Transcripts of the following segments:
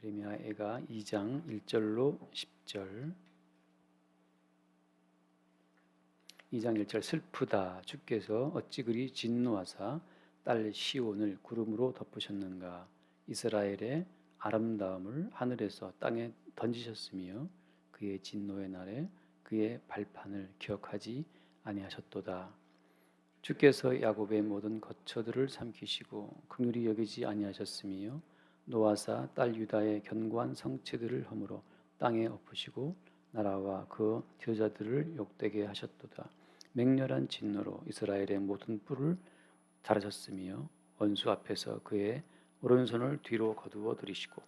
예레미야가 2장 1절로 10절. 2장 1절. 슬프다. 주께서 어찌 그리 진노하사 딸 시온을 구름으로 덮으셨는가. 이스라엘의 아름다움을 하늘에서 땅에 던지셨으며 그의 진노의 날에 그의 발판을 기억하지 아니하셨도다. 주께서 야곱의 모든 거처들을 삼키시고 긍휼히 여기지 아니하셨으며 노아사 딸 유다의 견고한 성체들을 허물어 땅에 엎으시고 나라와 그 지도자들을 욕되게 하셨도다. 맹렬한 진노로 이스라엘의 모든 뿔을 자르셨으며 원수 앞에서 그의 오른손을 뒤로 거두어 들이시고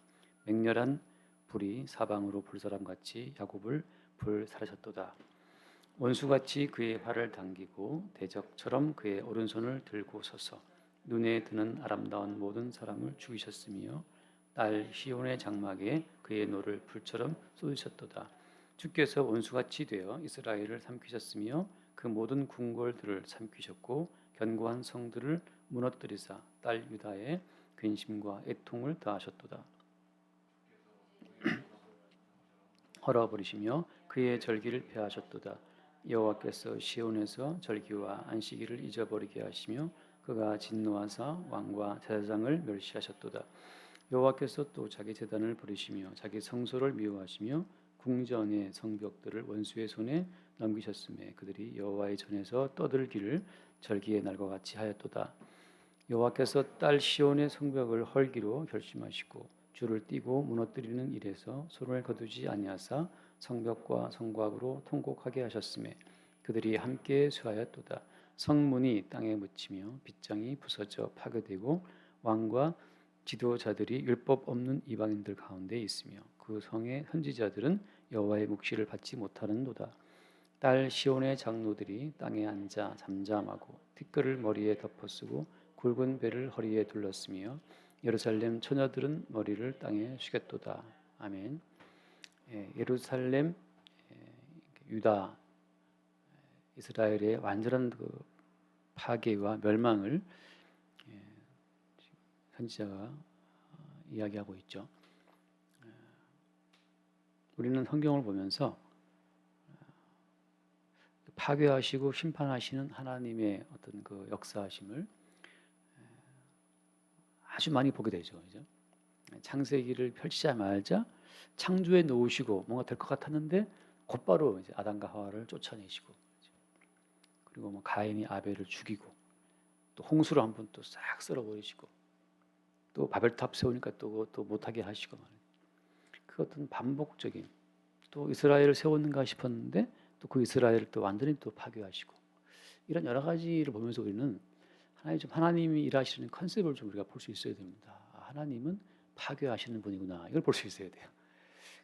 맹렬한 불이 사방으로 불사람같이 야곱을 불사르셨도다. 원수같이 그의 활을 당기고 대적처럼 그의 오른손을 들고 서서 눈에 드는 아름다운 모든 사람을 죽이셨으며 딸 시온의 장막에 그의 노를 불처럼 쏟으셨도다. 주께서 원수같이 되어 이스라엘을 삼키셨으며 그 모든 궁궐들을 삼키셨고 견고한 성들을 무너뜨리사 딸 유다의 근심과 애통을 더하셨도다. 헐어버리시며 그의 절기를 폐하셨도다. 여호와께서 시온에서 절기와 안식일을 잊어버리게 하시며 그가 진노하사 왕과 제사장을 멸시하셨도다. 여호와께서 또 자기 제단을 버리시며 자기 성소를 미워하시며 궁전의 성벽들을 원수의 손에 넘기셨음에 그들이 여호와의 전에서 떠들기를 절기의 날과 같이 하였도다. 여호와께서 딸 시온의 성벽을 헐기로 결심하시고 줄을 띠고 무너뜨리는 일에서 손을 거두지 아니하사 성벽과 성곽으로 통곡하게 하셨음에 그들이 함께 쇠하였도다. 성문이 땅에 묻히며 빗장이 부서져 파괴되고 왕과 지도자들이 율법 없는 이방인들 가운데 있으며 그 성의 선지자들은 여호와의 묵시를 받지 못하는도다. 딸 시온의 장로들이 땅에 앉아 잠잠하고 티끌을 머리에 덮어쓰고 굵은 배를 허리에 둘렀으며 예루살렘 처녀들은 머리를 땅에 숙였도다. 아멘. 예루살렘, 유다, 이스라엘의 완전한 그 파괴와 멸망을 선지자가 이야기하고 있죠. 우리는 성경을 보면서 파괴하시고 심판하시는 하나님의 어떤 그 역사하심을 아주 많이 보게 되죠. 그죠? 창세기를 펼치자마자 창조에 놓으시고 뭔가 될 것 같았는데 곧바로 이제 아담과 하와를 쫓아내시고 그리고 뭐 가인이 아벨을 죽이고 또 홍수로 한번 또 싹 쓸어버리시고 또 바벨탑 세우니까 또 못하게 하시고 말이에요. 그 어떤 반복적인 또 이스라엘을 세웠는가 싶었는데 또 그 이스라엘을 또 완전히 또 파괴하시고 이런 여러 가지를 보면서 우리는 하나님이 일하시는 컨셉을 좀 우리가 볼 수 있어야 됩니다. 하나님은 파괴하시는 분이구나. 이걸 볼 수 있어야 돼요.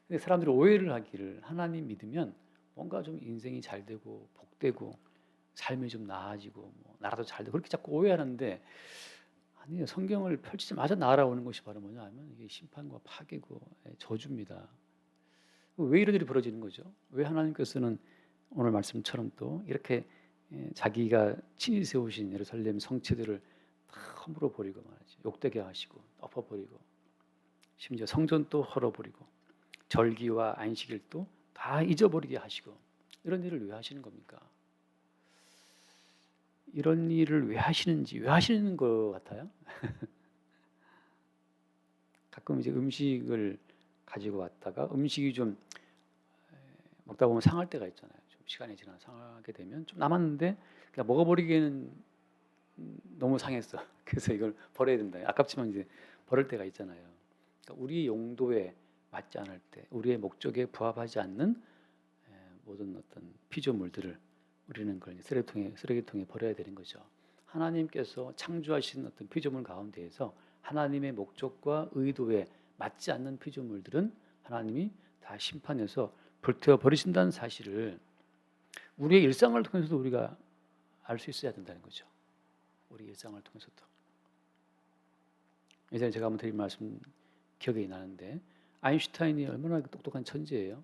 근데 사람들이 오해를 하기를 하나님 믿으면 뭔가 좀 인생이 잘 되고 복되고 삶이 좀 나아지고 뭐 나라도 잘 되고 그렇게 자꾸 오해하는데 아니요. 성경을 펼치자마자 날아오는 것이 바로 뭐냐 하면 이게 심판과 파괴고 저주입니다. 왜 이런 일이 벌어지는 거죠? 왜 하나님께서는 오늘 말씀처럼 또 이렇게 자기가 친히 세우신 예루살렘 성체들을 다 허물어 버리고 말이죠. 욕되게 하시고 엎어버리고 심지어 성전 또 헐어버리고 절기와 안식일도 다 잊어버리게 하시고 이런 일을 왜 하시는 겁니까? 이런 일을 왜 하시는지 왜 하시는 것 같아요? 가끔 이제 음식을 가지고 왔다가 음식이 좀 먹다 보면 상할 때가 있잖아요. 좀 시간이 지나 상하게 되면 좀 남았는데 그냥 먹어버리기에는 너무 상했어. 그래서 이걸 버려야 된다. 아깝지만 이제 버릴 때가 있잖아요. 그러니까 우리 용도에 맞지 않을 때, 우리의 목적에 부합하지 않는 모든 어떤 피조물들을 우리는 그걸 쓰레기통에 버려야 되는 거죠. 하나님께서 창조하신 어떤 피조물 가운데에서 하나님의 목적과 의도에 맞지 않는 피조물들은 하나님이 다 심판해서 불태워 버리신다는 사실을 우리의 일상을 통해서도 우리가 알 수 있어야 된다는 거죠. 우리 일상을 통해서도. 예전에 제가 한번 드린 말씀 기억이 나는데 아인슈타인이 얼마나 똑똑한 천재예요.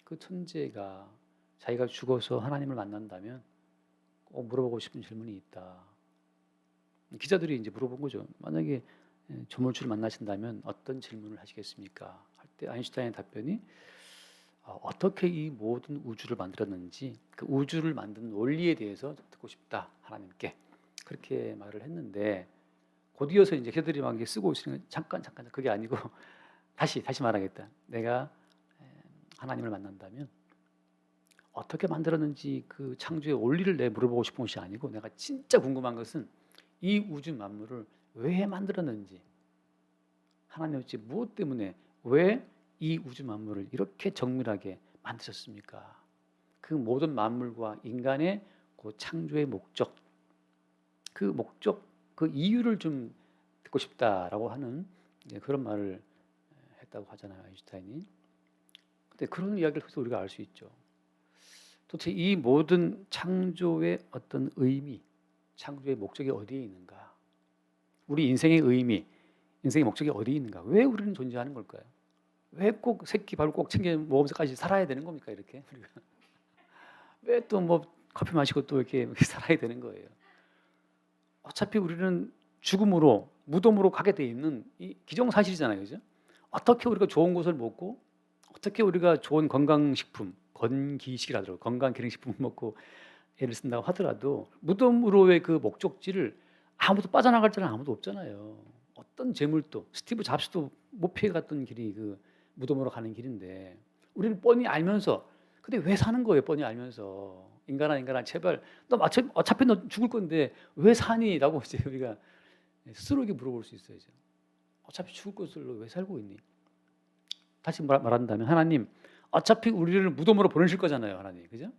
그 천재가 자기가 죽어서 하나님을 만난다면 꼭 물어보고 싶은 질문이 있다. 기자들이 이제 물어본 거죠. 만약에 조물주를 만나신다면 어떤 질문을 하시겠습니까? 할 때 아인슈타인의 답변이 어떻게 이 모든 우주를 만들었는지 그 우주를 만드는 원리에 대해서 듣고 싶다 하나님께 그렇게 말을 했는데 곧이어서 이제 걔들이 막 이게 쓰고 있으니까 잠깐 그게 아니고 다시 말하겠다. 내가 하나님을 만난다면 어떻게 만들었는지 그 창조의 원리를 내 물어보고 싶은 것이 아니고 내가 진짜 궁금한 것은 이 우주 만물을 왜 만들었는지 하나님 어찌 무엇 때문에 왜 이 우주 만물을 이렇게 정밀하게 만드셨습니까? 그 모든 만물과 인간의 그 창조의 목적 그 이유를 좀 듣고 싶다라고 하는 그런 말을 했다고 하잖아요 아인슈타인이. 근데 그런 이야기를 통해서 우리가 알 수 있죠. 도대체 이 모든 창조의 어떤 의미, 창조의 목적이 어디에 있는가? 우리 인생의 의미, 인생의 목적이 어디에 있는가? 왜 우리는 존재하는 걸까요? 왜 꼭 새끼 밥을 꼭 챙겨 먹으면서까지 살아야 되는 겁니까 이렇게? 왜 또 뭐 커피 마시고 또 이렇게 살아야 되는 거예요? 어차피 우리는 죽음으로 무덤으로 가게 돼 있는 이 기정사실이잖아요, 그죠? 어떻게 우리가 좋은 것을 먹고 어떻게 우리가 좋은 건강식품, 건기식이라더라고 건강기능식품 먹고 애를 쓴다고 하더라도 무덤으로의 그 목적지를 아무도 빠져나갈 자는 아무도 없잖아요. 어떤 재물도 스티브 잡스도 못 피해갔던 길이 그 무덤으로 가는 길인데 우리는 뻔히 알면서 근데 왜 사는 거예요? 뻔히 알면서 인간아 제발 너 어차피 너 죽을 건데 왜 사니?라고 이제 우리가 스스로에게 물어볼 수 있어야죠. 어차피 죽을 것을 왜 살고 있니? 다시 말한다면 하나님 어차피 우리를 무덤으로 보내실 거잖아요, 하나님, 그죠?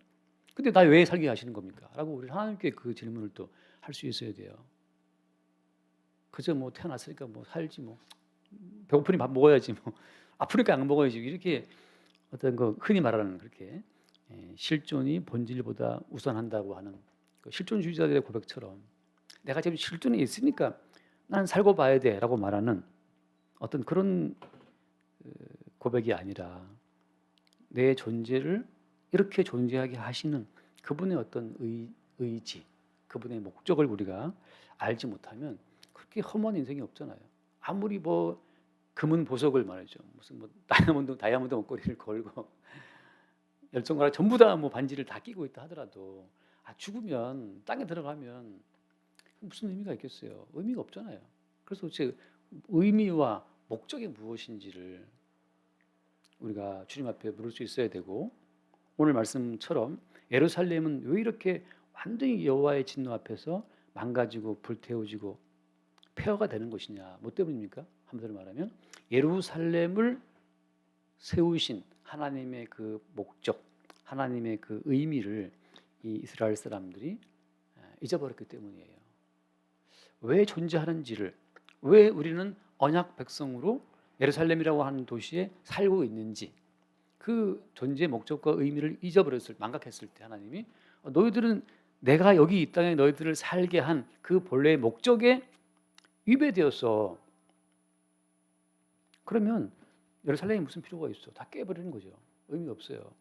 근데 나 왜 살게 하시는 겁니까? 라고 우리 하나님께 그 질문을 또 할 수 있어야 돼요. 그저 뭐 태어났으니까 뭐 살지 뭐 배고프니 밥 먹어야지 뭐 아프니까 약 먹어야지 이렇게 어떤 그 흔히 말하는 그렇게 실존이 본질보다 우선한다고 하는 그 실존주의자들의 고백처럼 내가 지금 실존이 있으니까 난 살고 봐야 돼라고 말하는 어떤 그런 고백이 아니라 내 존재를 이렇게 존재하게 하시는 그분의 어떤 의지, 그분의 목적을 우리가 알지 못하면 그렇게 험한 인생이 없잖아요. 아무리 뭐 금은 보석을 말이죠. 무슨 뭐 다이아몬드 목걸이를 걸고 열정가락 전부 다 뭐 반지를 다 끼고 있다 하더라도 죽으면 땅에 들어가면 무슨 의미가 있겠어요? 의미가 없잖아요. 그래서 제 의미와 목적이 무엇인지를 우리가 주님 앞에 물을 수 있어야 되고 오늘 말씀처럼 예루살렘은 왜 이렇게 완전히 여호와의 진노 앞에서 망가지고 불태워지고 폐허가 되는 것이냐? 뭐 때문입니까? 한마디로 말하면 예루살렘을 세우신 하나님의 그 목적, 하나님의 그 의미를 이 이스라엘 사람들이 잊어버렸기 때문이에요. 왜 존재하는지를, 왜 우리는 언약 백성으로 예루살렘이라고 하는 도시에 살고 있는지 그 존재의 목적과 의미를 망각했을 때 하나님이 너희들은 내가 여기 이 땅에 너희들을 살게 한 그 본래의 목적에 위배되었어. 그러면 예루살렘이 무슨 필요가 있어? 다 깨버리는 거죠. 의미가 없어요.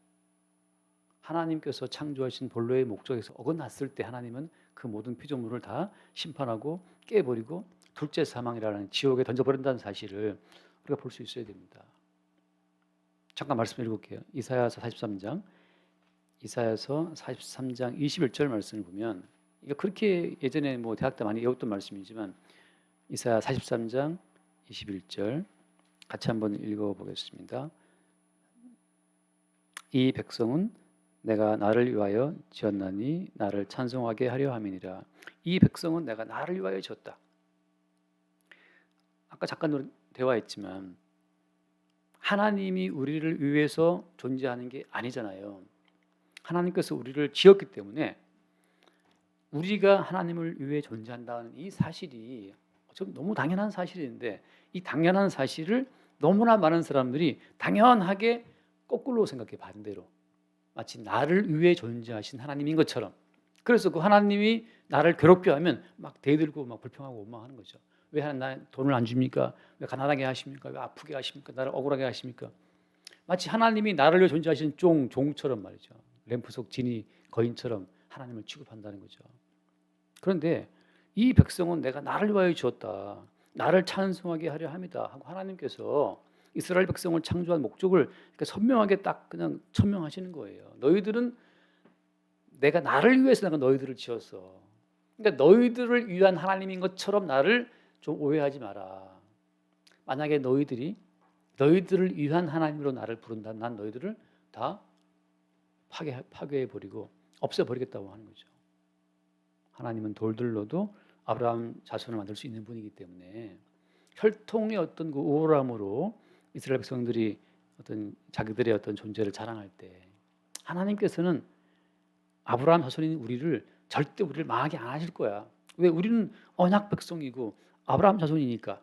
하나님께서 창조하신 본래의 목적에서 어긋났을 때 하나님은 그 모든 피조물을 다 심판하고 깨버리고 둘째 사망이라는 지옥에 던져버린다는 사실을 우리가 볼 수 있어야 됩니다. 잠깐 말씀 읽을게요. 이사야서 43장 21절 말씀을 보면 이거 그렇게 예전에 뭐 대학 때 많이 외웠던 말씀이지만 이사야 43장 21절 같이 한번 읽어보겠습니다. 이 백성은 내가 나를 위하여 지었나니 나를 찬송하게 하려 함이니라. 이 백성은 내가 나를 위하여 지었다. 아까 잠깐 대화했지만 하나님이 우리를 위해서 존재하는 게 아니잖아요. 하나님께서 우리를 지었기 때문에 우리가 하나님을 위해 존재한다는 이 사실이 좀 너무 당연한 사실인데 이 당연한 사실을 너무나 많은 사람들이 당연하게 거꾸로 생각해 반대로 마치 나를 위해 존재하신 하나님인 것처럼 그래서 그 하나님이 나를 괴롭게 하면 막 대들고 막 불평하고 원망하는 거죠. 왜 나 돈을 안 줍니까? 왜 가난하게 하십니까? 왜 아프게 하십니까? 나를 억울하게 하십니까? 마치 하나님이 나를 위해 존재하신 종처럼 말이죠. 램프 속 지니 거인처럼 하나님을 취급한다는 거죠. 그런데 이 백성은 내가 나를 위하여 주었다. 나를 찬송하게 하려 함이다 하고 하나님께서 이스라엘 백성을 창조한 목적을 이렇게 선명하게 딱 그냥 천명하시는 거예요. 너희들은 내가 나를 위해서 내가 너희들을 지었어. 그러니까 너희들을 위한 하나님인 것처럼 나를 좀 오해하지 마라. 만약에 너희들을 위한 하나님으로 나를 부른다면 난 너희들을 다 파괴해 버리고 없애 버리겠다고 하는 거죠. 하나님은 돌들로도 아브라함 자손을 만들 수 있는 분이기 때문에 혈통의 어떤 그 우월함으로 이스라엘 백성들이 어떤 자기들의 어떤 존재를 자랑할 때 하나님께서는 아브라함 자손인 우리를 절대 우리를 망하게 안 하실 거야. 왜? 우리는 언약 백성이고 아브라함 자손이니까.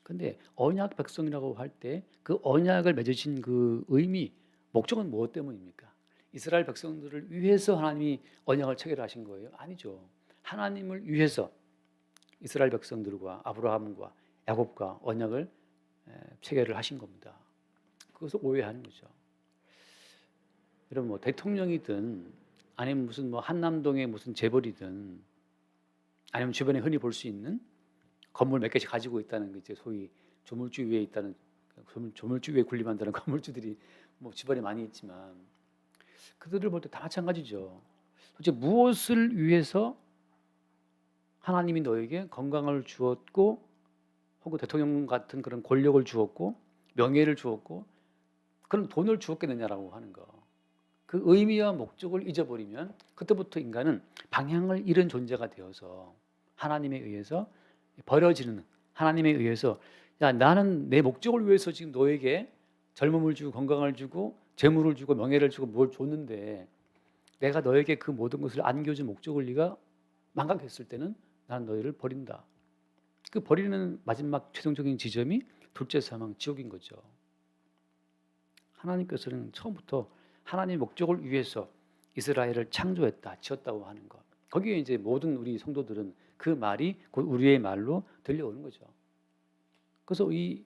근데 언약 백성이라고 할 때 그 언약을 맺으신 그 의미, 목적은 무엇 때문입니까? 이스라엘 백성들을 위해서 하나님이 언약을 체결하신 거예요? 아니죠. 하나님을 위해서 이스라엘 백성들과 아브라함과 야곱과 언약을 체결을 하신 겁니다. 그것을 오해하는 거죠. 여러분 뭐 대통령이든 아니면 무슨 뭐 한남동의 무슨 재벌이든 아니면 주변에 흔히 볼 수 있는 건물 몇 개씩 가지고 있다는 게 이제 소위 조물주 위에 있다는 조물주 위에 군림한다는 건물주들이 뭐 집안에 많이 있지만 그들을 볼 때 다 마찬가지죠. 도대체 무엇을 위해서 하나님이 너에게 건강을 주었고 혹은 대통령 같은 그런 권력을 주었고 명예를 주었고 그런 돈을 주었겠느냐라고 하는 거. 그 의미와 목적을 잊어버리면 그때부터 인간은 방향을 잃은 존재가 되어서 하나님에 의해서 버려지는, 하나님에 의해서 야 나는 내 목적을 위해서 지금 너에게 젊음을 주고 건강을 주고 재물을 주고 명예를 주고 뭘 줬는데 내가 너에게 그 모든 것을 안겨준 목적을 네가 망각했을 때는 나는 너희를 버린다. 그 버리는 마지막 최종적인 지점이 둘째 사망 지옥인 거죠. 하나님께서는 처음부터 하나님의 목적을 위해서 이스라엘을 창조했다, 지었다고 하는 것. 거기에 이제 모든 우리 성도들은 그 말이 곧 우리의 말로 들려오는 거죠. 그래서 이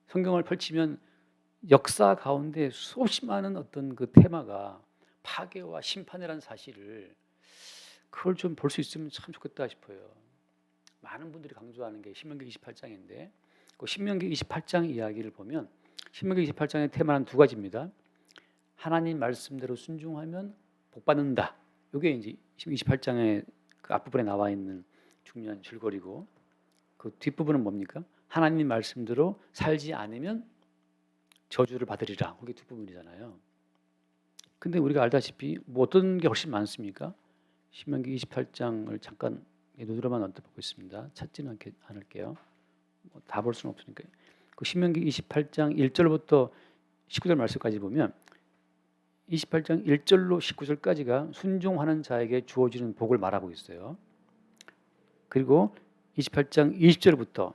성경을 펼치면 역사 가운데 수없이 많은 어떤 그 테마가 파괴와 심판이라는 사실을 그걸 좀 볼 수 있으면 참 좋겠다 싶어요. 많은 분들이 강조하는 게 신명기 28장인데 그 신명기 28장 이야기를 보면 신명기 28장의 테마는 두 가지입니다. 하나님 말씀대로 순종하면 복 받는다. 이게 이제 28장의 그 앞부분에 나와 있는 중요한 줄거리고 그 뒷부분은 뭡니까? 하나님 말씀대로 살지 않으면 저주를 받으리라. 그게 뒷부분이잖아요. 근데 우리가 알다시피 뭐 어떤 게 훨씬 많습니까? 신명기 28장을 잠깐 눈으로만 언뜻 보고 있습니다. 찾지는 않을게요. 뭐 다 볼 수는 없으니까. 그 신명기 28장 1절부터 19절 말씀까지 보면 28장 1절로 19절까지가 순종하는 자에게 주어지는 복을 말하고 있어요. 그리고 28장 20절부터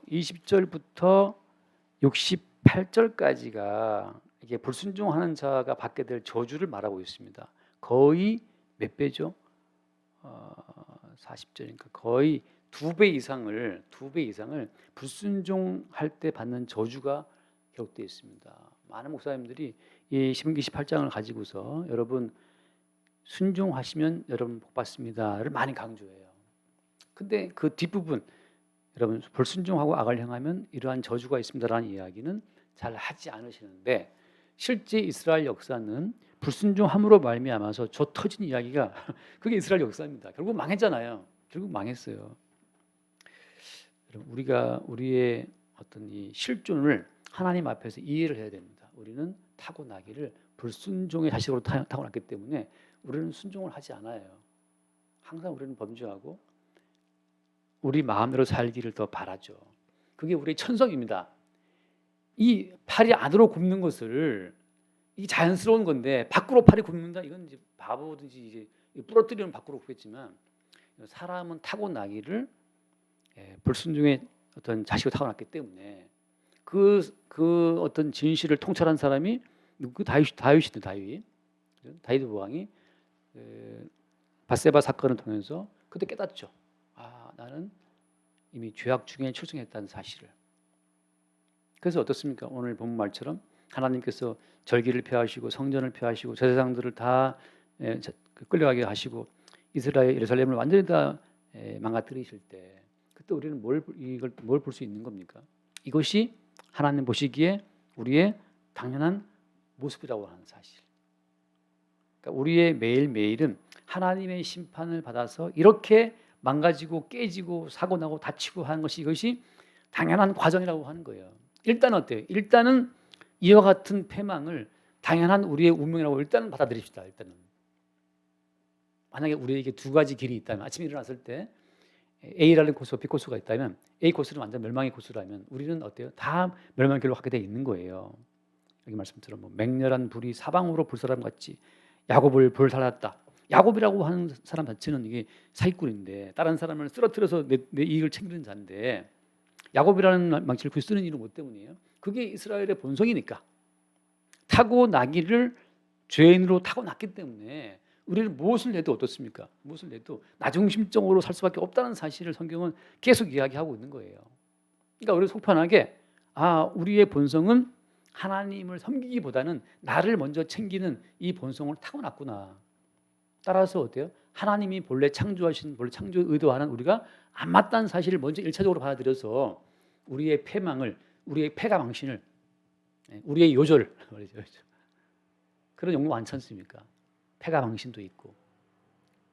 68절까지가 이게 불순종하는 자가 받게 될 저주를 말하고 있습니다. 거의 몇 배죠? 40절이니까 거의 두 배 이상을 불순종할 때 받는 저주가 기록되어 있습니다. 많은 목사님들이 이 신명기 28장을 가지고서 여러분 순종하시면 여러분 복 받습니다를 많이 강조해요. 근데 그 뒷부분 여러분 불순종하고 악을 행하면 이러한 저주가 있습니다라는 이야기는 잘 하지 않으시는데 실제 이스라엘 역사는 불순종함으로 말미암아서 저 터진 이야기가 그게 이스라엘 역사입니다. 결국 망했잖아요. 결국 망했어요. 우리가 우리의 어떤 이 실존을 하나님 앞에서 이해를 해야 됩니다. 우리는 타고나기를 불순종의 자식으로 타고났기 때문에 우리는 순종을 하지 않아요. 항상 우리는 범죄하고 우리 마음대로 살기를 더 바라죠. 그게 우리의 천성입니다. 이 팔이 안으로 굽는 것을 이게 자연스러운 건데 밖으로 팔이 굽는다 이건 이제 바보든지 이제 부러뜨리면 밖으로 굽겠지만 사람은 타고나기를 불순종의 어떤 자식으로 타고났기 때문에 그 어떤 진실을 통찰한 사람이 누구 다윗이죠. 다윗 왕이 밧세바 사건을 통해서 그때 깨닫죠. 아 나는 이미 죄악 중에 출생했다는 사실을. 그래서 어떻습니까? 오늘 본 말처럼 하나님께서 절기를 폐하시고 성전을 폐하시고 제사장들을 다 끌려가게 하시고 이스라엘 예루살렘을 완전히 다 망가뜨리실 때 그때 우리는 이걸 뭘 볼 수 있는 겁니까? 이것이 하나님 보시기에 우리의 당연한 모습이라고 하는 사실. 그러니까 우리의 매일매일은 하나님의 심판을 받아서 이렇게 망가지고 깨지고 사고 나고 다치고 하는 것이 이것이 당연한 과정이라고 하는 거예요. 일단 어때요? 일단은 이와 같은 패망을 당연한 우리의 운명이라고 일단은 받아들입시다. 일단은 만약에 우리에게 두 가지 길이 있다면 아침에 일어났을 때 A라는 코스와 B 코스가 있다면 A 코스는 완전 멸망의 코스라면 우리는 어때요? 다 멸망의 길로 가게 돼 있는 거예요. 여기 말씀처럼 뭐 맹렬한 불이 사방으로 불사람 같이 야곱을 불살랐다. 야곱이라고 하는 사람 자체는 이게 사기꾼인데 다른 사람을 쓰러뜨려서 내 이익을 챙기는 자인데 야곱이라는 망치를 굳이 쓰는 이유는 뭐 때문이에요? 그게 이스라엘의 본성이니까 타고나기를 죄인으로 타고났기 때문에 우리는 무엇을 내도 어떻습니까? 무엇을 내도 나중심적으로 살 수밖에 없다는 사실을 성경은 계속 이야기하고 있는 거예요. 그러니까 우리 속편하게 우리의 본성은 하나님을 섬기기보다는 나를 먼저 챙기는 이 본성을 타고났구나. 따라서 어때요? 하나님이 본래 창조하신 본래 창조의 의도하는 우리가 안 맞다는 사실을 먼저 1차적으로 받아들여서 우리의 패망을 우리의 패가 망신을 우리의 요절 그런 용어 많지 않습니까? 패가 망신도 있고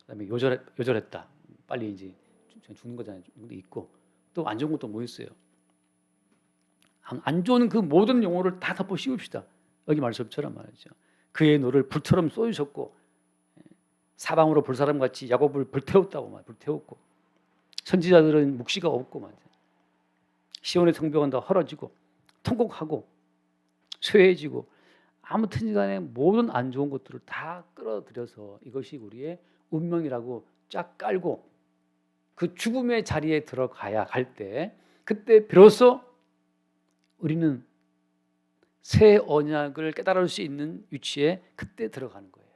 그다음에 요절했다 빨리 이제 죽는 거잖아요. 있고 또 안 좋은 것도 뭐 있어요? 안 좋은 그 모든 용어를 다 덮어 씌웁시다. 여기 말씀처럼 말이죠. 그의 노를 불처럼 쏘이셨고 사방으로 불사람같이 야곱을 불태웠다고 말 불태웠고 선지자들은 묵시가 없고 말이죠. 시온의 성벽은 다 헐어지고 통곡하고 쇠해지고 아무튼 간에 모든 안 좋은 것들을 다 끌어들여서 이것이 우리의 운명이라고 쫙 깔고 그 죽음의 자리에 들어가야 갈 때 그때 비로소 우리는 새 언약을 깨달을 수 있는 위치에 그때 들어가는 거예요.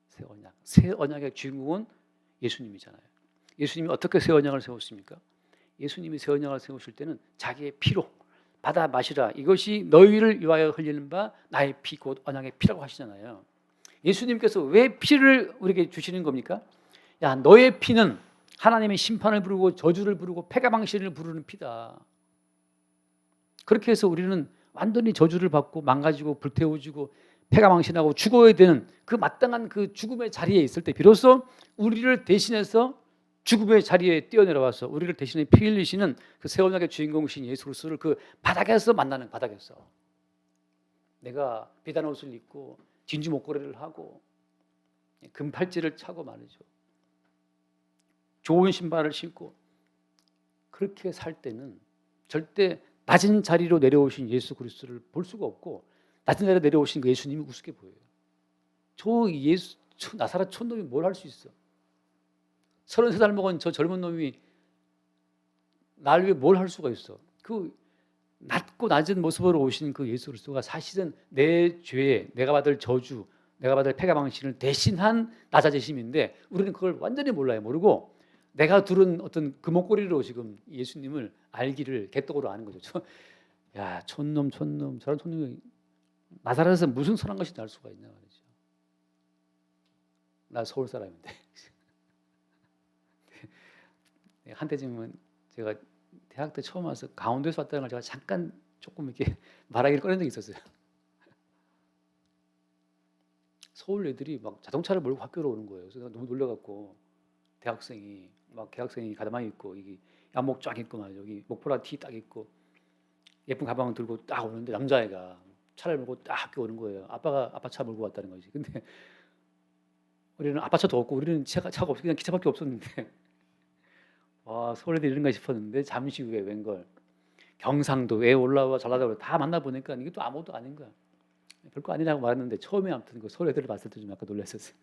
새 언약. 새 언약의 주인공은 예수님이잖아요. 예수님이 어떻게 새 언약을 세웠습니까? 예수님이 새 언약을 세우실 때는 자기의 피로 받아 마시라. 이것이 너희를 위하여 흘리는 바 나의 피 곧 언약의 피라고 하시잖아요. 예수님께서 왜 피를 우리에게 주시는 겁니까? 야, 너의 피는 하나님의 심판을 부르고 저주를 부르고 패가 망신을 부르는 피다. 그렇게 해서 우리는 완전히 저주를 받고 망가지고 불태워지고 패가 망신하고 죽어야 되는 그 마땅한 그 죽음의 자리에 있을 때 비로소 우리를 대신해서 죽음의 자리에 뛰어내려와서 우리를 대신해 피 흘리시는 그 새 언약의 주인공이신 예수 그리스도를 그 바닥에서 만나는 바닥에서 내가 비단 옷을 입고 진주 목걸이를 하고 금팔찌를 차고 말이죠. 좋은 신발을 신고 그렇게 살 때는 절대 낮은 자리로 내려오신 예수 그리스도를 볼 수가 없고 낮은 자리로 내려오신 그 예수님이 우습게 보여요. 저 나사렛 촌놈이 뭘 할 수 있어? 33살 먹은 저 젊은 놈이 날 위해 뭘 할 수가 있어? 그 낮고 낮은 모습으로 오신 그 예수 그리스도가 사실은 내 죄, 내가 받을 저주, 내가 받을 패가 망신을 대신한 낮아지심인데 우리는 그걸 완전히 몰라요. 모르고 내가 두른 어떤 그 목걸이로 지금 예수님을 알기를 개떡으로 아는 거죠. 야, 촌놈 저런 촌놈이 나사렛에서 무슨 선한 것이 날 수가 있냐 말이죠. 나 서울 사람인데 한때쯤은 제가 대학 때 처음 와서 강원도에서 왔다는 걸 제가 잠깐 조금 이렇게 말하기를 꺼낸 적이 있었어요. 서울 애들이 막 자동차를 몰고 학교로 오는 거예요. 그래서 너무 놀래갖고 대학생이 막 개학생이 가다만이 있고 이게 양복 쫙 입고 말이죠. 여기 목포라 티 딱 입고 예쁜 가방 들고 딱 오는데 남자애가 차를 몰고 딱 학교 오는 거예요. 아빠 차 몰고 왔다는 거지. 근데 우리는 아빠 차도 없고 우리는 차가 없어 그냥 기차밖에 없었는데 와 서울 애들 이런가 싶었는데 잠시 후에 웬걸 경상도 애 올라와 전라도 다 만나보니까 이게 또 아무것도 아닌 거야. 별거 아니라고 말했는데 처음에 아무튼 그 서울 애들을 봤을 때 좀 약간 놀랐었어요.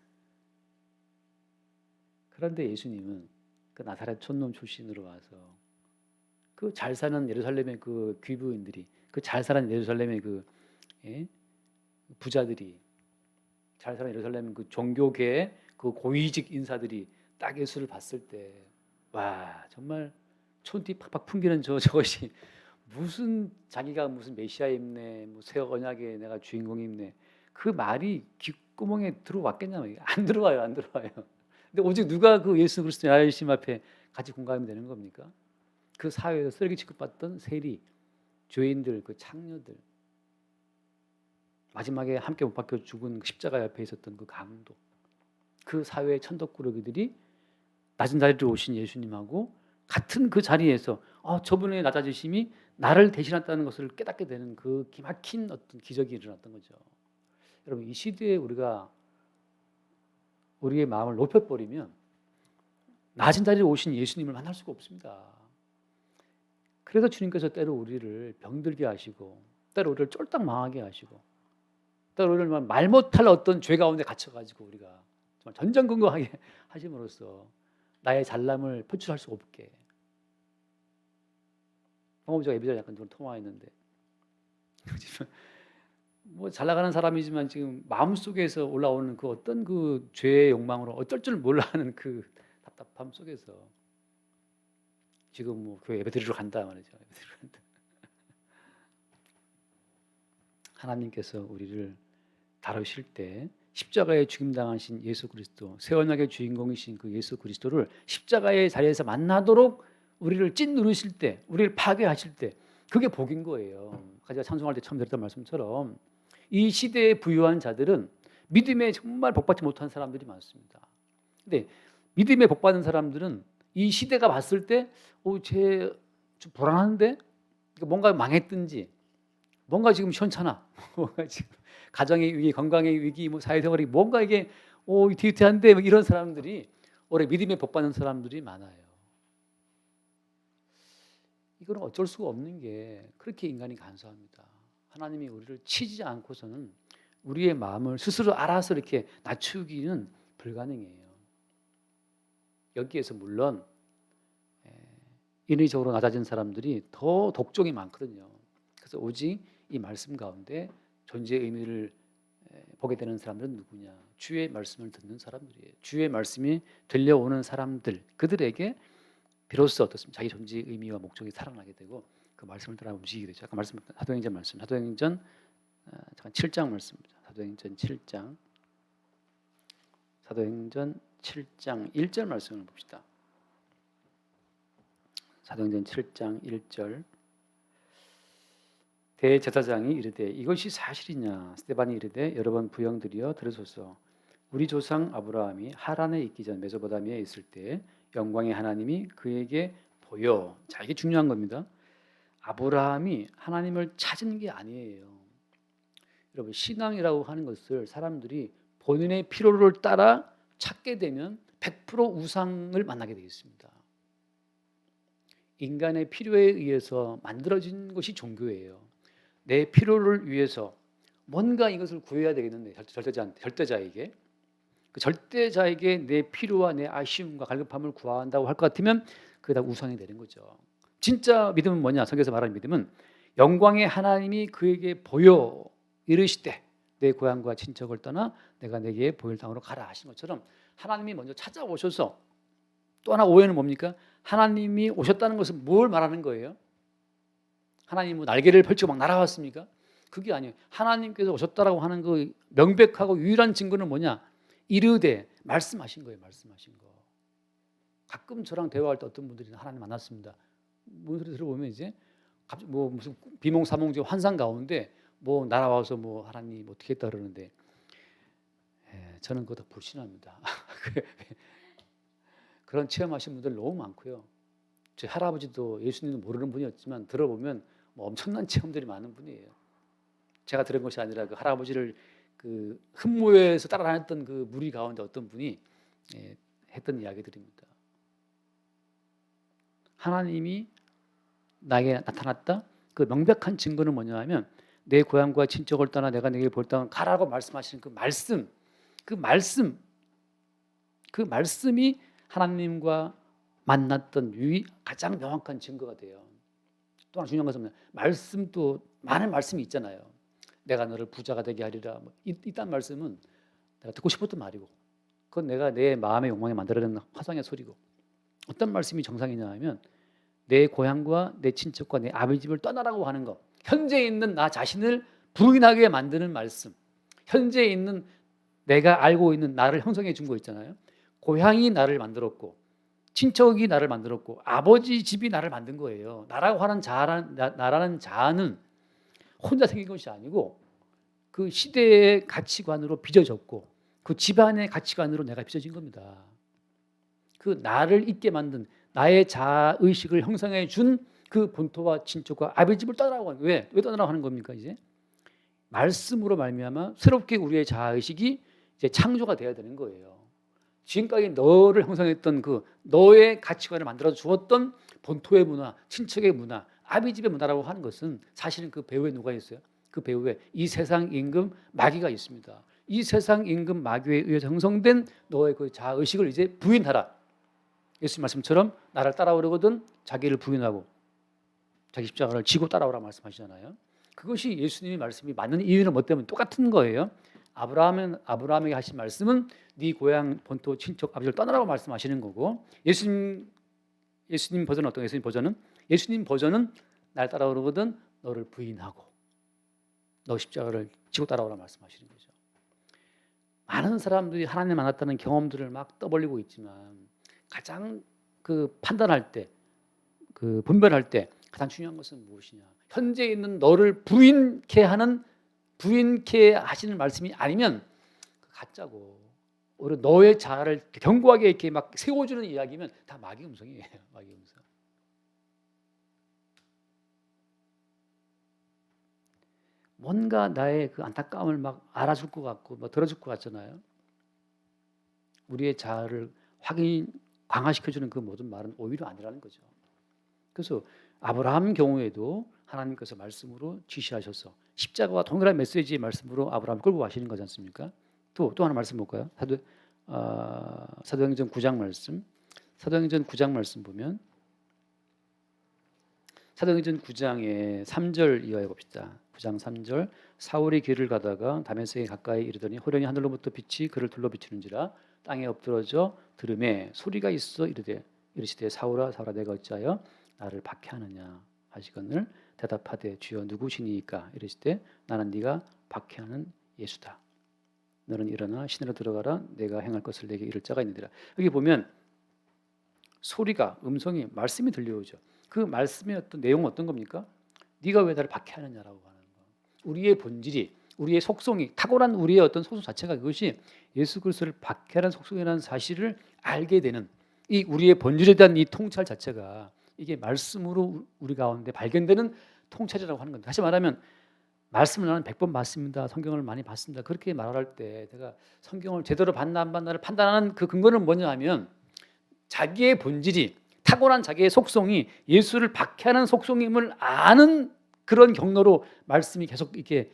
그런데 예수님은 그 나사렛 촌놈 출신으로 와서 그 잘 사는 예루살렘의 그 귀부인들이 그 잘 사는 예루살렘의 그 부자들이 잘 사는 예루살렘 그 종교계의 그 고위직 인사들이 딱 예수를 봤을 때 와 정말 촌티 팍팍 풍기는 저것이 무슨 자기가 무슨 메시아 입네 뭐 새 언약의 내가 주인공 입네 그 말이 귓구멍에 들어왔겠냐면 안 들어와요. 근데 오직 누가 그 예수 그리스도의 아이심 앞에 같이 공감이 되는 겁니까? 그 사회에서 쓰레기 취급받던 세리, 죄인들, 그 창녀들, 마지막에 함께 못 박혀 죽은 십자가 옆에 있었던 그 강도, 그 사회의 천덕꾸러기들이 낮은 자리로 오신 예수님하고 같은 그 자리에서 저분의 낮아지심이 나를 대신했다는 것을 깨닫게 되는 그 기막힌 어떤 기적이 일어났던 거죠. 여러분, 이 시대에 우리가 우리의 마음을 높여버리면 낮은 자리에 오신 예수님을 만날 수가 없습니다. 그래서 주님께서 때로 우리를 병들게 하시고, 때로 우리를 쫄딱 망하게 하시고, 때로 우리를 말 못할 어떤 죄 가운데 갇혀가지고 우리가 정말 전전긍긍하게 하심으로써 나의 잘남을 표출할 수 없게. 방금 제가 예배전에 약간 좀 통화했는데, 뭐 잘 나가는 사람이지만 지금 마음속에서 올라오는 그 어떤 그 죄의 욕망으로 어쩔 줄 몰라 하는 그 답답함 속에서 지금 뭐 교회 예배 드리러 간다 말이죠. 예배 드리러 간다. 하나님께서 우리를 다루실 때 십자가에 죽임당하신 예수 그리스도, 새 언약의 주인공이신 그 예수 그리스도를 십자가의 자리에서 만나도록 우리를 찐 누르실 때, 우리를 파괴하실 때, 그게 복인 거예요. 제가 찬송할 때 처음 드렸던 말씀처럼 이 시대에 부유한 자들은 믿음에 정말 복받지 못한 사람들이 많습니다. 근데 믿음에 복받은 사람들은 이 시대가 봤을 때 쟤 좀 불안한데? 뭔가 망했든지, 뭔가 지금 시원찮아, 뭔가 지금 가정의 위기, 건강의 위기, 뭐 사회생활이 뭔가 이게 뒤태한데, 이런 사람들이 올해 믿음에 복받는 사람들이 많아요. 이거는 어쩔 수가 없는 게 그렇게 인간이 간소합니다. 하나님이 우리를 치지 않고서는 우리의 마음을 스스로 알아서 이렇게 낮추기는 불가능해요. 여기에서 물론 인위적으로 낮아진 사람들이 더 독종이 많거든요. 그래서 오직 이 말씀 가운데 존재의 의미를 보게 되는 사람들은 누구냐? 주의 말씀을 듣는 사람들이에요. 주의 말씀이 들려오는 사람들, 그들에게 비로소 어떻습니까? 자기 존재의 의미와 목적이 살아나게 되고 그 말씀을 따라 움직이게 되죠. 아까 말씀 사도행전 말씀, 사도행전 7장 말씀입니다. 사도행전 7장, 사도행전 7장 1절 말씀을 봅시다. 사도행전 7장 1절. 대제사장이 이르되 이것이 사실이냐? 스데반이 이르되 여러분 부형들이여 들으소서. 우리 조상 아브라함이 하란에 있기 전 메소포타미아에 있을 때 영광의 하나님이 그에게 보여. 자, 이게 중요한 겁니다. 아브라함이 하나님을 찾은 게 아니에요. 여러분, 신앙이라고 하는 것을 사람들이 본인의 필요를 따라 찾게 되면 100% 우상을 만나게 되어 있습니다. 인간의 필요에 의해서 만들어진 것이 종교예요. 내 필요를 위해서 뭔가 이것을 구해야 되겠는데, 절대자에게, 그 절대자에게 내 필요와 내 아쉬움과 갈급함을 구한다고 할 것 같으면 그게 다 우상이 되는 거죠. 진짜 믿음은 뭐냐? 성경에서 말하는 믿음은 영광의 하나님이 그에게 보여 이르시되 내 고향과 친척을 떠나 내가 내게 보일 땅으로 가라 하신 것처럼 하나님이 먼저 찾아오셔서. 또 하나 오해는 뭡니까? 하나님이 오셨다는 것은 뭘 말하는 거예요? 하나님이 뭐 날개를 펼치고 막 날아왔습니까? 그게 아니에요. 하나님께서 오셨다라고 하는 그 명백하고 유일한 증거는 뭐냐? 이르되, 말씀하신 거예요. 말씀하신 거. 가끔 저랑 대화할 때 어떤 분들이 하나님 만났습니다. 뭔 소리 들어보면 이제 갑자기 뭐 무슨 비몽사몽 환상 가운데 뭐 날아와서 뭐 하나님 어떻게 했다 그러는데, 저는 그거 다 불신합니다. 그런 체험하신 분들 너무 많고요. 제 할아버지도 예수님도 모르는 분이었지만 들어보면 뭐 엄청난 체험들이 많은 분이에요. 제가 들은 것이 아니라 그 할아버지를 그 흠모에서 따라다녔던 그 무리 가운데 어떤 분이 했던 이야기들입니다. 하나님이 나에게 나타났다. 그 명백한 증거는 뭐냐 하면 내 고향과 친척을 떠나 내가 내게 볼 땅을 가라고 말씀하시는 그 말씀이 하나님과 만났던 가장 명확한 증거가 돼요. 또 하나 중요한 것은 말씀도 많은 말씀이 있잖아요. 내가 너를 부자가 되게 하리라. 이딴 말씀은 내가 듣고 싶었던 말이고, 그건 내가 내 마음의 욕망에 만들어낸 화상의 소리고, 어떤 말씀이 정상이냐 하면 내 고향과 내 친척과 내 아버지 집을 떠나라고 하는 것, 현재 있는 나 자신을 부인하게 만드는 말씀, 현재 있는 내가 알고 있는 나를 형성해 준 거 있잖아요. 고향이 나를 만들었고 친척이 나를 만들었고 아버지 집이 나를 만든 거예요. 나라고 하는 나라는 자아는 혼자 생긴 것이 아니고 그 시대의 가치관으로 빚어졌고 그 집안의 가치관으로 내가 빚어진 겁니다. 그 나를 있게 만든 나의 자아 의식을 형성해 준 그 본토와 친척과 아버지 집을 떠나라고 하는 거예요. 왜 떠나라고 하는 겁니까? 이제 말씀으로 말미암아 새롭게 우리의 자아 의식이 이제 창조가 되어야 되는 거예요. 지금까지 너를 형성했던 그 너의 가치관을 만들어 주었던 본토의 문화, 친척의 문화, 아비집의 문화라고 하는 것은 사실은 그 배후에 누가 있어요? 그 배후에 이 세상 임금 마귀가 있습니다. 이 세상 임금 마귀에 의해서 형성된 너의 그 자아 의식을 이제 부인하라. 예수님 말씀처럼 나를 따라오려거든 자기를 부인하고 자기 십자가를 지고 따라오라 말씀하시잖아요. 그것이 예수님의 말씀이 맞는 이유는 뭐 때문에 똑같은 거예요. 아브라함에게 하신 말씀은 네 고향 본토 친척 아버지를 떠나라고 말씀하시는 거고 예수님 버전은 어떤 예수님 버전은 날 따라오거든 너를 부인하고 너 십자가를 지고 따라오라 말씀하시는 거죠. 많은 사람들이 하나님 만났다는 경험들을 막 떠벌리고 있지만 가장 그 판단할 때, 그 분별할 때 가장 중요한 것은 무엇이냐? 현재 있는 너를 부인케 하시는 말씀이 아니면 가짜고 오히려 너의 자아를 견고하게 이렇게 막 세워주는 이야기면 다 마귀 음성이에요. 마귀 음성. 뭔가 나의 그 안타까움을 막 알아줄 것 같고 뭐 들어줄 것 같잖아요. 우리의 자아를 강화시켜주는 그 모든 말은 오히려 아니라는 거죠. 그래서 아브라함 경우에도 하나님께서 말씀으로 지시하셔서 십자가와 동일한 메시지의 말씀으로 아브라함을 끌고 가시는 거지 않습니까? 또 하나 말씀 볼까요? 사도행전 9장 말씀. 사도행전 9장 말씀 보면 사도행전 9장의 3절 이하해 봅시다. 9장 3절 사울이 길을 가다가 다메섹에 가까이 이르더니 호련히 하늘로부터 빛이 그를 둘러 비추는지라 땅에 엎드러져 들음에 소리가 있어 이르시되 사울아 사울아 내가 어찌하여 나를 박해하느냐 하시거늘 대답하되 주여 누구시니이까 이르시되 나는 네가 박해하는 예수다. 너는 일어나 시내로 들어가라 내가 행할 것을 내게 이를 자가 있느니라. 여기 보면 소리가 음성이 말씀이 들려오죠. 그 말씀의 어떤 내용은 어떤 겁니까? 네가 왜 나를 박해하느냐라고 하는 거. 우리의 본질이 우리의 속성이 탁월한 우리의 어떤 속성 자체가 그것이 예수 그리스도를 박해하는 속성이라는 사실을 알게 되는 이 우리의 본질에 대한 이 통찰 자체가 이게 말씀으로 우리 가운데 발견되는 통찰이라고 하는 겁니다. 다시 말하면 말씀을 나는 100번 봤습니다. 성경을 많이 봤습니다. 그렇게 말할 때 내가 성경을 제대로 봤나 안 봤나를 판단하는 그 근거는 뭐냐 하면 자기의 본질이 탁월한 자기의 속성이 예수를 박해하는 속성임을 아는 그런 경로로 말씀이 계속 이렇게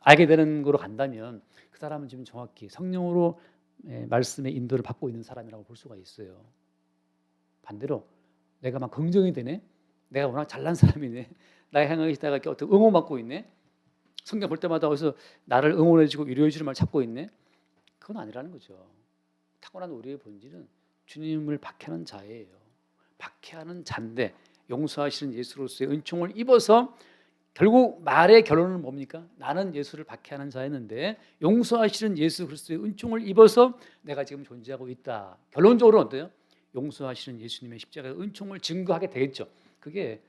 알게 되는 거로 간다면 그 사람은 지금 정확히 성령으로 말씀의 인도를 받고 있는 사람이라고 볼 수가 있어요. 반대로 내가 막 긍정이 되네. 내가 워낙 잘난 사람이네. 나의 행위에다가 이렇게 어떤 응원받고 있네. 성경 볼 때마다 어디서 나를 응원해주고 위로해주는 말 찾고 있네. 그건 아니라는 거죠. 탁월한 우리의 본질은 주님을 박해하는 자예요. 박해하는 자인데 용서하시는 예수로서의 은총을 입어서 결국 말의 결론은 뭡니까? 나는 예수를 박해하는 자였는데 용서하시는 예수 그리스도의 은총을 입어서 내가 지금 존재하고 있다. 결론적으로는 어때요? 용서하시는 예수님의 십자가의 은총을 증거하게 되겠죠. 그게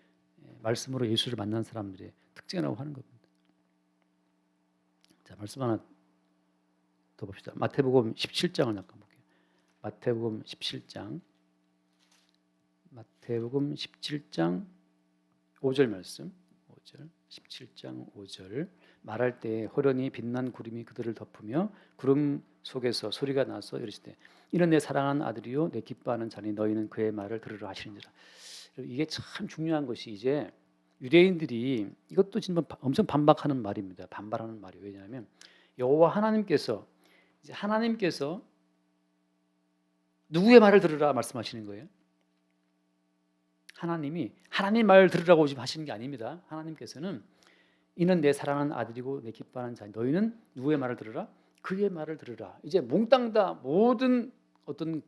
말씀으로 예수를 만난 사람들의 특징이라고 하는 겁니다. 자, 말씀 하나 더 봅시다. 마태복음 17장을 잠깐 볼게요. 마태복음 17장 5절 말씀. 17장 5절 말할 때 호련히 빛난 구름이 그들을 덮으며 구름 속에서 소리가 나서 이르시되 이는 내 사랑하는 아들이요 내 기뻐하는 자니 너희는 그의 말을 들으라 하시니라. 이게 참 중요한 것이 이제 유대인들이 이것도 지금 엄청 반박하는 말입니다. 반발하는 말이 왜냐하면 여호와 하나님께서 누구의 말을 들으라 말씀하시는 거예요? 하나님이 하나님 말을 들으라고 지금 하시는 게 아닙니다. 하나님께서는 이는 내 사랑하는 아들이고 내 기뻐하는 자 너희는 누구의 말을 들으라? 그의 말을 들으라. 이제 몽땅 다 모든 어떤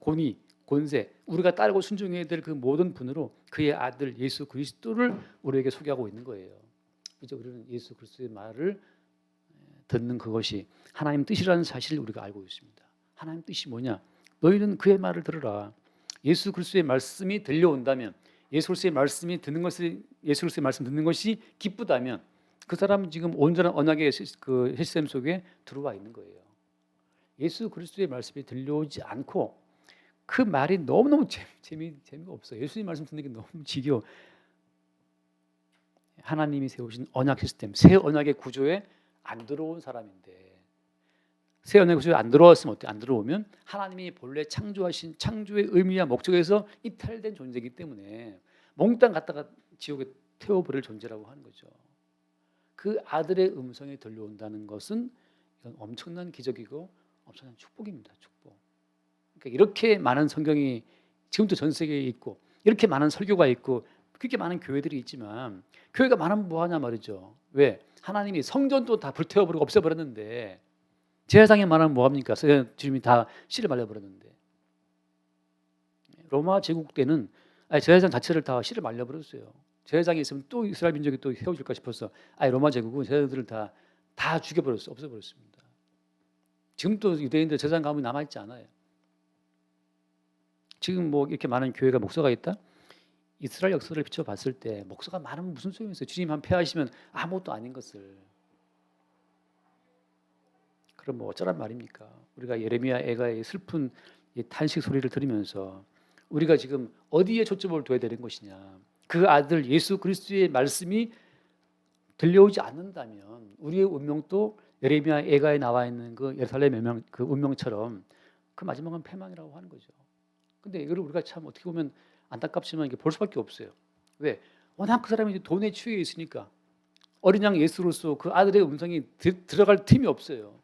권세 우리가 따르고 순종해야 될 그 모든 분으로 그의 아들 예수 그리스도를 우리에게 소개하고 있는 거예요. 이제 우리는 예수 그리스도의 말을 듣는 그것이 하나님 뜻이라는 사실을 우리가 알고 있습니다. 하나님 뜻이 뭐냐? 너희는 그의 말을 들으라. 예수 그리스도의 말씀이 들려온다면, 예수 그리스도의 말씀이 듣는 것이 예수 그리스도의 말씀 듣는 것이 기쁘다면 그 사람은 지금 온전한 언약의 그 시스템 속에 들어와 있는 거예요. 예수 그리스도의 말씀이 들려오지 않고 그 말이 너무너무 재미가 없어요. 예수님 말씀 듣는 게 너무 지겨워. 하나님이 세우신 언약 시스템, 새 언약의 구조에 안 들어온 사람인데, 새 언약의 구조에 안 들어왔으면 어때? 안 들어오면 하나님이 본래 창조하신 창조의 의미와 목적에서 이탈된 존재이기 때문에 몽땅 갖다가 지옥에 태워버릴 존재라고 하는 거죠. 그 아들의 음성이 들려온다는 것은 이건 엄청난 기적이고 엄청난 축복입니다. 축복. 그러니까 이렇게 많은 성경이 지금도 전 세계에 있고 이렇게 많은 설교가 있고 그렇게 많은 교회들이 있지만 교회가 많으면 뭐하냐 말이죠. 왜? 하나님이 성전도 다 불태워버리고 없애버렸는데 제사장이 많으면 뭐합니까? 주님이 다 씨를 말려버렸는데 로마 제국 때는 제사장 자체를 다 씨를 말려버렸어요. 제사장이 있으면 또 이스라엘 민족이 또 세워질까 싶어서 로마 제국은 제사장들을 다 죽여버렸어요. 없애버렸습니다. 지금도 유대인들 제사장 가문이 남아있지 않아요. 지금 뭐 이렇게 많은 교회가 목사가 있다? 이스라엘 역사를 비춰봤을 때 목사가 많으면 무슨 소용이 있어요? 주님 한 패하시면 아무것도 아닌 것을. 그럼 뭐 어쩌란 말입니까? 우리가 예레미야 애가의 슬픈 탄식 소리를 들으면서 우리가 지금 어디에 초점을 둬야 되는 것이냐? 그 아들 예수 그리스도의 말씀이 들려오지 않는다면 우리의 운명도 예레미야 애가에 나와 있는 그 예루살렘 운명, 그 운명처럼 그 마지막은 패망이라고 하는 거죠. 근데 이걸 우리가 참 어떻게 보면 안타깝지만 이게 볼 수밖에 없어요. 왜? 워낙 그 사람이 돈에 취해 있으니까 어린 양 예수로서 그 아들의 음성이 들어갈 틈이 없어요.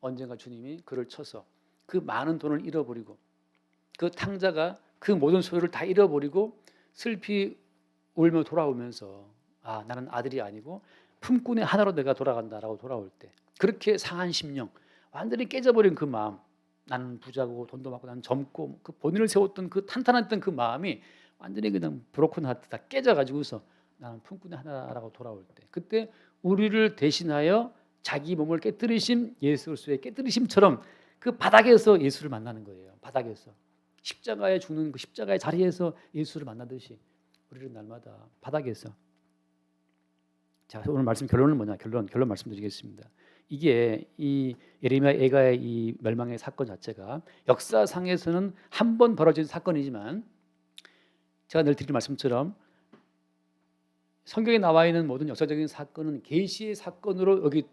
언젠가 주님이 그를 쳐서 그 많은 돈을 잃어버리고 그 탕자가 그 모든 소유를 다 잃어버리고 슬피 울며 돌아오면서 나는 아들이 아니고 품꾼의 하나로 내가 돌아간다라고 돌아올 때 그렇게 상한 심령, 완전히 깨져버린 그 마음, 나는 부자고 돈도 많고 나는 젊고 그 본인을 세웠던 그 탄탄했던 그 마음이 완전히 그냥 브로큰 하트 다 깨져가지고서 나는 품꾼의 하나라고 돌아올 때 그때 우리를 대신하여 자기 몸을 깨뜨리신 예수 그리스도의 깨뜨리심처럼 그 바닥에서 예수를 만나는 거예요. 바닥에서 십자가에 죽는 그 십자가의 자리에서 예수를 만나듯이 우리는 날마다 바닥에서. 자, 오늘 말씀 결론은 뭐냐? 결론 말씀드리겠습니다. 이게 이 예레미야 애가의 이 멸망의 사건 자체가 역사상에서는 한 번 벌어진 사건이지만 제가 늘 드리는 말씀처럼 성경에 나와 있는 모든 역사적인 사건은 계시의 사건으로 여기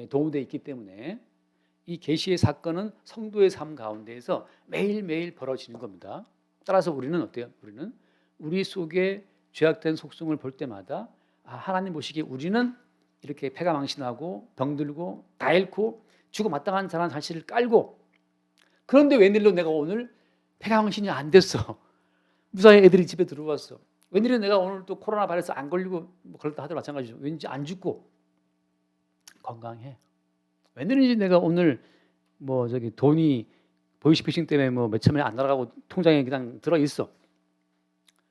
도움되어 있기 때문에 이 계시의 사건은 성도의 삶 가운데에서 매일매일 벌어지는 겁니다. 따라서 우리는 어때요? 우리는 우리 속에 죄악된 속성을 볼 때마다 하나님 보시기에 우리는 이렇게 패가 망신하고 병들고 다 잃고 죽어 마땅한 자라는 사실을 깔고 그런데 웬일로 내가 오늘 패가 망신이 안 됐어. 무사히 애들이 집에 들어왔어. 웬일로 내가 오늘 또 코로나 바이러스 안 걸리고 뭐 걸렸다 하더라도 마찬가지죠. 왠지 안 죽고 건강해. 웬일인지 내가 오늘 뭐 돈이 보이스피싱 때문에 뭐 몇 천만이 안 날아가고 통장에 그냥 들어 있어.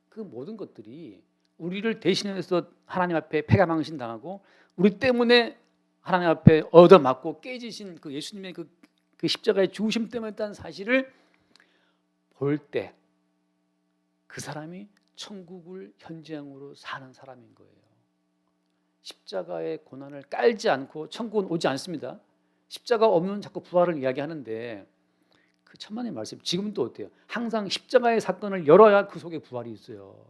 그 모든 것들이 우리를 대신해서 하나님 앞에 패가 망신 당하고 우리 때문에 하나님 앞에 얻어맞고 깨지신 그 예수님의 그 십자가의 죽으심 때문에 했다는 사실을 볼 때 그 사람이 천국을 현지양으로 사는 사람인 거예요. 십자가의 고난을 깔지 않고 천국은 오지 않습니다. 십자가 없는 자꾸 부활을 이야기하는데 그 천만의 말씀 지금도 어때요? 항상 십자가의 사건을 열어야 그 속에 부활이 있어요.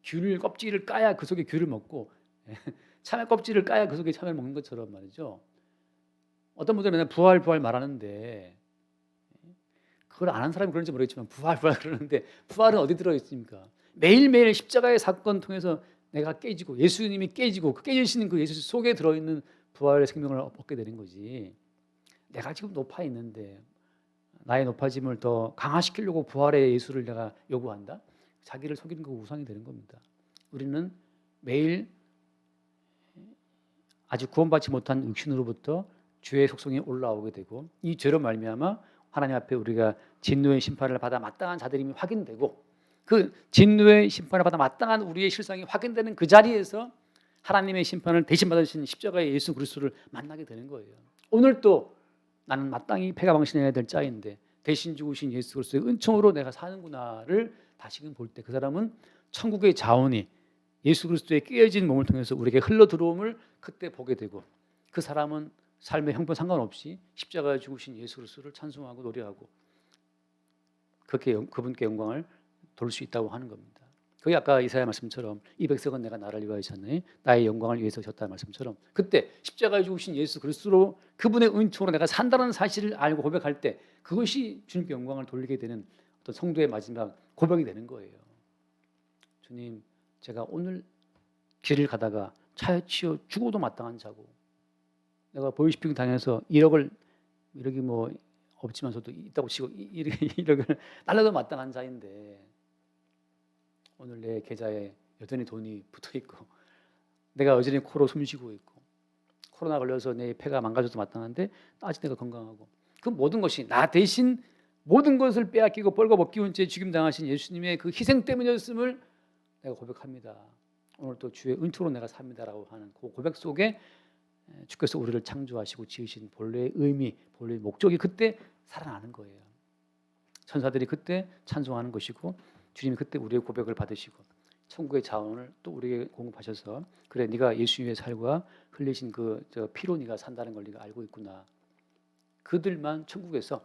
귤 껍질을 까야 그 속에 귤을 먹고 참외 껍질을 까야 그 속에 참외를 먹는 것처럼 말이죠. 어떤 분들은 맨날 부활 말하는데 그걸 안 한 사람이 그런지 모르겠지만 부활 그러는데 부활은 어디 들어있습니까? 매일매일 십자가의 사건 통해서 내가 깨지고 예수님이 깨지고 그 깨지시는 그 예수 속에 들어있는 부활의 생명을 얻게 되는 거지. 내가 지금 높아 있는데 나의 높아짐을 더 강화시키려고 부활의 예수를 내가 요구한다? 자기를 속이는 거 우상이 되는 겁니다. 우리는 매일 아직 구원받지 못한 육신으로부터 죄의 속성이 올라오게 되고 이 죄로 말미암아 하나님 앞에 우리가 진노의 심판을 받아 마땅한 자들임이 확인되고 그 진노의 심판을 받아 마땅한 우리의 실상이 확인되는 그 자리에서 하나님의 심판을 대신 받으신 십자가의 예수 그리스도를 만나게 되는 거예요. 오늘 또 나는 마땅히 패가 망신해야 될 자인데 대신 죽으신 예수 그리스도의 은총으로 내가 사는구나를 다시금 볼 때 그 사람은 천국의 자원이 예수 그리스도의 깨어진 몸을 통해서 우리에게 흘러 들어옴을 그때 보게 되고, 그 사람은 삶의 형편 상관없이 십자가에 죽으신 예수 그리스도를 찬송하고 노래하고 그렇게 그분께 영광을 돌릴 수 있다고 하는 겁니다. 그게 아까 이사야 말씀처럼 이 백성은 내가 나를 위하여 졌네, 나의 영광을 위해서 졌다는 말씀처럼, 그때 십자가에 죽으신 예수 그리스도로 그분의 은총으로 내가 산다는 사실을 알고 고백할 때 그것이 주님께 영광을 돌리게 되는 어떤 성도의 마지막 고백이 되는 거예요. 주님, 제가 오늘 길을 가다가 차에 치여 죽어도 마땅한 자고, 내가 보이스피싱 당해서 1억이 뭐 없지만서도 있다고 치고 1억을 날라도 마땅한 자인데 오늘 내 계좌에 여전히 돈이 붙어있고 내가 여전히 코로 숨쉬고 있고 코로나 걸려서 내 폐가 망가져도 마땅한데 아직 내가 건강하고, 그 모든 것이 나 대신 모든 것을 빼앗기고 벌거벗기운 채 죽임당하신 예수님의 그 희생 때문이었음을 내가 고백합니다. 오늘 또 주의 은총으로 내가 삽니다라고 하는 그 고백 속에 주께서 우리를 창조하시고 지으신 본래의 의미, 본래의 목적이 그때 살아나는 거예요. 천사들이 그때 찬송하는 것이고 주님이 그때 우리의 고백을 받으시고 천국의 자원을 또 우리에게 공급하셔서, 그래 네가 예수 위의 살과 흘리신 그 피로 네가 산다는 걸 네가 알고 있구나. 그들만 천국에서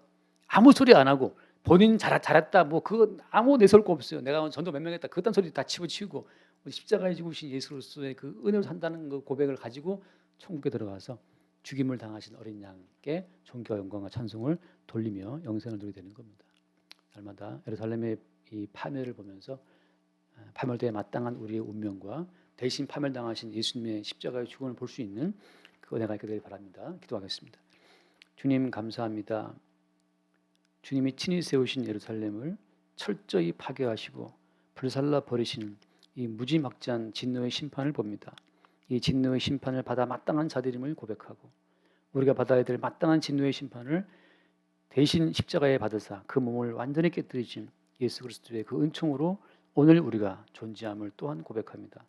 아무 소리 안 하고 본인 잘했다 뭐 그거 아무 내세울 거 없어요. 내가 전도 몇 명 했다 그딴 소리 다 치우치고 십자가에 죽으신 예수 그리스도의 그 은혜로 산다는 그 고백을 가지고 천국에 들어가서 죽임을 당하신 어린 양께 존귀와 영광과 찬송을 돌리며 영생을 누리게 되는 겁니다. 날마다 예루살렘의 이 파멸을 보면서 파멸대에 마땅한 우리의 운명과 대신 파멸당하신 예수님의 십자가의 죽음을 볼 수 있는 그 은혜가 있게 되길 바랍니다. 기도하겠습니다. 주님 감사합니다. 주님이 친히 세우신 예루살렘을 철저히 파괴하시고 불살라 버리시는 이 무지막지한 진노의 심판을 봅니다. 이 진노의 심판을 받아 마땅한 자들임을 고백하고 우리가 받아야 될 마땅한 진노의 심판을 대신 십자가에 받으사 그 몸을 완전히 깨뜨리신 예수 그리스도의 그 은총으로 오늘 우리가 존재함을 또한 고백합니다.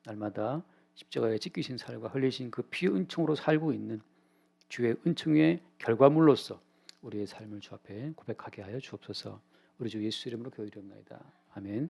날마다 십자가에 찢기신 살과 흘리신 그 피의 은총으로 살고 있는 주의 은총의 결과물로서 우리의 삶을 주 앞에 고백하게 하여 주옵소서. 우리 주 예수 이름으로 기도드립니다. 아멘.